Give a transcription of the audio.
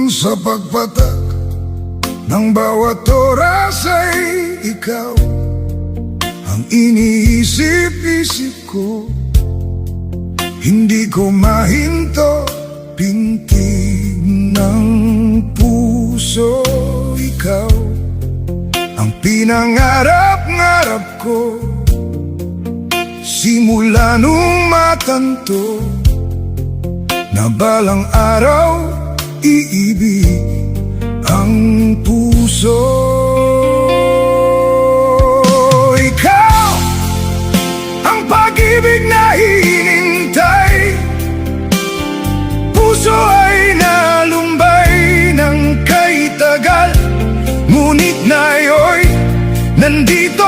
Sa pagpatak ng bawat oras ay ikaw ang iniisip-isip ko. Hindi ko mahinto, pintig ng puso. Ikaw ang pinangarap-ngarap ko, simula nung matanto na balang araw iibig ang puso. Ikaw ang pag-ibig na hinintay, puso ay nalumbay ng kay tagal, ngunit ngayon nandito